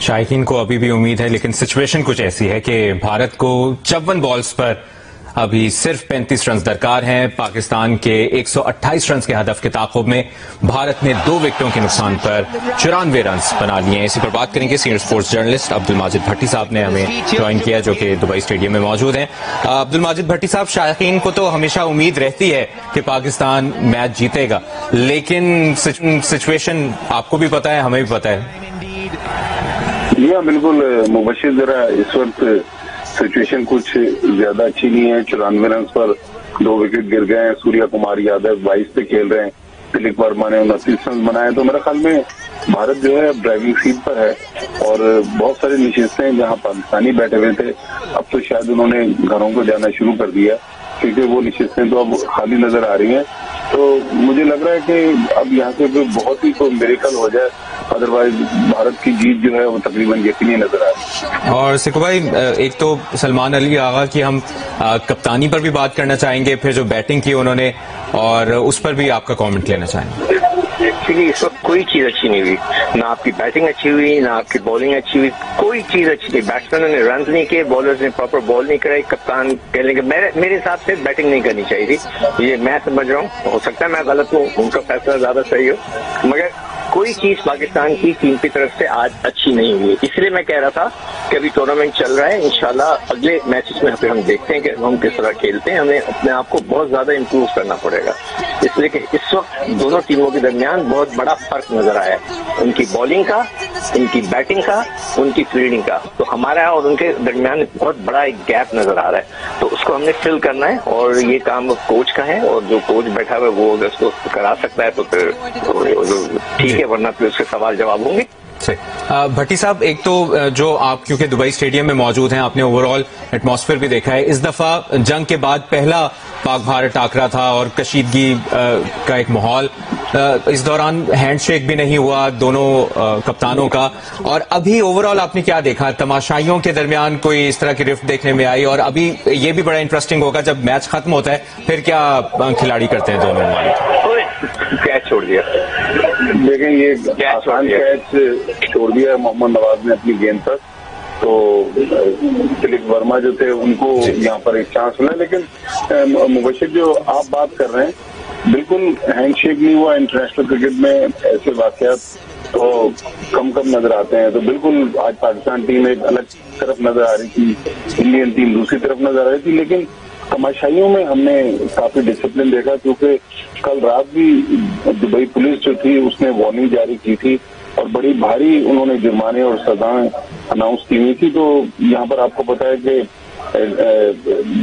شائقین کو ابھی بھی امید ہے، لیکن سچویشن کچھ ایسی ہے کہ بھارت کو 54 بالز پر ابھی صرف 35 رنز درکار ہیں۔ پاکستان کے 128 رنز کے ہدف کے تعاقب میں بھارت نے 2 وکٹوں کے نقصان پر 94 رنز بنا لیے ہیں۔ اسی پر بات کریں گے سینئر سپورٹس جرنلسٹ عبدالماجد بھٹی صاحب نے ہمیں جوائن کیا، جو کہ دبئی اسٹیڈیم میں موجود ہیں۔ عبدالماجد بھٹی صاحب، شائقین کو تو ہمیشہ امید رہتی ہے کہ پاکستان میچ جیتے گا، لیکن سچویشن آپ کو بھی پتا ہے، ہمیں بھی پتا ہے۔ جی ہاں بالکل مبشر، ذرا اس وقت سچویشن کچھ زیادہ اچھی نہیں ہے۔ 94 رنز پر 2 وکٹ گر گئے ہیں۔ سوریا کمار یادو 22 پہ کھیل رہے ہیں، تلک ورما نے 29 رنز بنائے۔ تو میرے خیال میں بھارت جو ہے ڈرائیونگ سیٹ پر ہے، اور بہت سارے نشستیں جہاں پاکستانی بیٹھے ہوئے تھے اب تو شاید انہوں نے گھروں کو جانا شروع کر دیا، کیونکہ وہ نشستیں تو اب خالی نظر آ رہی ہیں۔ تو مجھے لگ رہا ہے کہ اب یہاں سے بہت ہی کوئی میریکل ہو جائے، ادروائز بھارت کی جیت جو ہے وہ تقریباً یقینی نظر آ رہی ہے۔ اور سکھو بھائی، ایک تو سلمان علی آغا کی ہم کپتانی پر بھی بات کرنا چاہیں گے، پھر جو بیٹنگ کی انہوں نے، اور اس پر بھی آپ کا کامنٹ لینا چاہیں گے۔ ایکچولی اس وقت کوئی چیز اچھی نہیں ہوئی، نہ آپ کی بیٹنگ اچھی ہوئی، نہ آپ کی بالنگ اچھی ہوئی، کوئی چیز اچھی نہیں۔ بیٹسمینوں نے رنز نہیں کیے، بالرز نے پراپر بال نہیں کرائی۔ کپتان کہنے کے میرے حساب سے بیٹنگ نہیں کرنی چاہیے تھی، یہ میں سمجھ رہا ہوں، ہو سکتا ہے میں غلط ہوں، ان کا فیصلہ زیادہ صحیح ہو، مگر کوئی چیز پاکستان کی ٹیم کی طرف سے آج اچھی نہیں ہوئی۔ اس لیے میں کہہ رہا تھا کہ ابھی ٹورنامنٹ چل رہا ہے، انشاءاللہ اگلے میچز میں پھر ہم دیکھتے ہیں کہ ہم کس طرح کھیلتے ہیں۔ ہمیں اپنے آپ کو بہت زیادہ امپروو کرنا پڑے گا، اس لیے کہ اس وقت دونوں ٹیموں کے درمیان بہت بڑا فرق نظر آیا ہے، ان کی بالنگ کا، ان کی بیٹنگ کا، ان کی فیلڈنگ کا۔ تو ہمارا اور ان کے درمیان بہت بڑا ایک گیپ نظر آ رہا ہے، تو اس کو ہم نے فل کرنا ہے، اور یہ کام کوچ کا ہے، اور جو کوچ بیٹھا ہوا ہے وہ اگر اس کو کرا سکتا ہے تو پھر ٹھیک ہے، ورنہ پھر اس کے سوال جواب ہوں گے۔ بھٹی صاحب، ایک تو جو آپ کیونکہ دبئی اسٹیڈیم میں موجود ہیں، آپ نے اوور آل ایٹماسفیئر بھی دیکھا ہے، اس دفعہ جنگ کے بعد پہلا پاک بھارت ٹاکرا تھا اور کشیدگی کا ایک ماحول، اس دوران ہینڈ شیک بھی نہیں ہوا دونوں کپتانوں کا، اور ابھی اوور آل آپ نے کیا دیکھا؟ تماشائیوں کے درمیان کوئی اس طرح کی رفت دیکھنے میں آئی؟ اور ابھی یہ بھی بڑا انٹرسٹنگ ہوگا جب میچ ختم ہوتا ہے پھر کیا کھلاڑی کرتے ہیں دونوں کیچ چھوڑ دیا، دیکھیں یہ آسان کیچ چھوڑ دیا محمد نواز نے اپنی گیند پر، تو تلک ورما جو تھے ان کو یہاں پر ایک چانس ملا۔ لیکن مبشر، جو آپ بات کر رہے ہیں، بالکل ہینڈ شیک نہیں ہوا۔ انٹرنیشنل کرکٹ میں ایسے واقعات تو کم نظر آتے ہیں، تو بالکل آج پاکستان ٹیم ایک الگ طرف نظر آ رہی تھی، انڈین ٹیم دوسری طرف نظر آ رہی تھی، لیکن تماشائیوں میں ہم نے کافی ڈسپلن دیکھا، کیونکہ کل رات بھی دبئی پولیس جو تھی اس نے وارننگ جاری کی تھی، اور بڑی بھاری انہوں نے جرمانے اور سزائیں اناؤنس کی ہوئی تھی۔ تو یہاں پر آپ کو پتا ہے کہ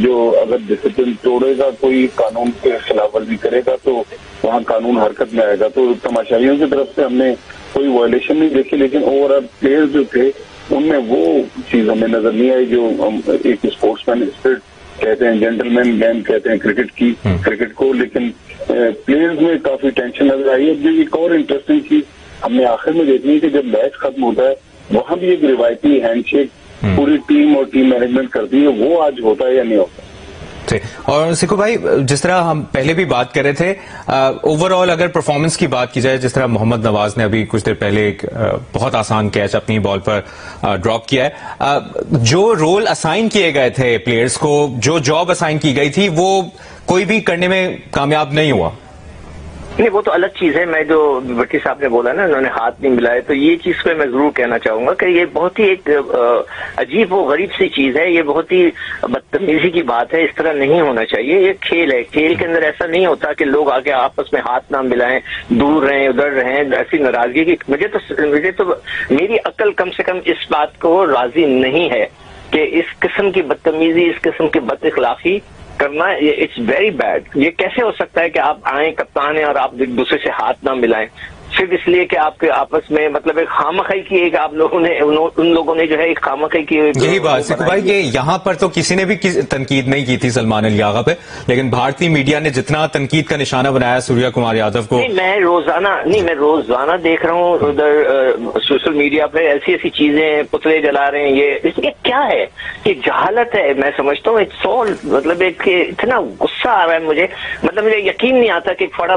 جو اگر ڈسپلن توڑے گا، کوئی قانون کے خلاف ورزی کرے گا، تو وہاں قانون حرکت میں آئے گا۔ تو تماشائیوں کی طرف سے ہم نے کوئی وائلیشن نہیں دیکھی، لیکن اوور آل پلیئر جو تھے ان میں وہ چیز ہمیں نظر نہیں آئی جو ایک اسپورٹس مین اسپرٹ کہتے ہیں، جینٹل مین گیم کہتے ہیں کرکٹ کو، لیکن پلیئرز میں کافی ٹینشن نظر آئی ہے۔ جو ایک اور انٹرسٹنگ چیز ہم نے آخر میں دیکھنی ہے کہ جب میچ ختم ہوتا ہے وہاں بھی ایک روایتی ہینڈ شیک پوری ٹیم اور ٹیم مینجمنٹ کرتی ہے، وہ آج ہوتا ہے یا نہیں ہوتا؟ اور سکھو بھائی، جس طرح ہم پہلے بھی بات کر رہے تھے، اوور آل اگر پرفارمنس کی بات کی جائے، جس طرح محمد نواز نے ابھی کچھ دیر پہلے ایک بہت آسان کیچ اپنی بال پر ڈراپ کیا ہے، جو رول اسائن کیے گئے تھے پلیئرز کو، جو جاب اسائن کی گئی تھی، وہ کوئی بھی کرنے میں کامیاب نہیں ہوا۔ نہیں، وہ تو الگ چیز ہے۔ میں جو بھٹی صاحب نے بولا نا انہوں نے ہاتھ نہیں ملائے، تو یہ چیز پہ میں ضرور کہنا چاہوں گا کہ یہ بہت ہی ایک عجیب و غریب سی چیز ہے، یہ بہت ہی بدتمیزی کی بات ہے، اس طرح نہیں ہونا چاہیے۔ یہ کھیل ہے، کھیل کے اندر ایسا نہیں ہوتا کہ لوگ آگے آپس میں ہاتھ نہ ملائیں، دور رہیں، ادھر رہیں، ایسی ناراضگی کی مجھے تو میری عقل کم سے کم اس بات کو راضی نہیں ہے کہ اس قسم کی بدتمیزی، اس قسم کی بد اخلاقی کرنا، اٹس ویری بیڈ۔ یہ کیسے ہو سکتا ہے کہ آپ آئیں کپتان ہیں اور آپ ایک دوسرے سے ہاتھ نہ ملائیں صرف اس لیے کہ آپ کے آپس میں مطلب ایک خامخائی کی ایک آپ لوگوں نے ان لوگوں نے جو ہے ایک خامخائی کی۔ یہی بات سکھو بھائی، یہ یہاں پر تو کسی نے بھی تنقید نہیں کی تھی سلمان علی آغا پہ، لیکن بھارتی میڈیا نے جتنا تنقید کا نشانہ بنایا سوریا کمار یادو کو، میں روزانہ دیکھ رہا ہوں ادھر سوشل میڈیا پہ ایسی چیزیں، پتلے جلا رہے ہیں، یہ کیا ہے؟ یہ جہالت ہے۔ میں سمجھتا ہوں مطلب ایک اتنا غصہ آ رہا ہے مجھے، مطلب مجھے یقین نہیں آتا کہ ایک پڑھا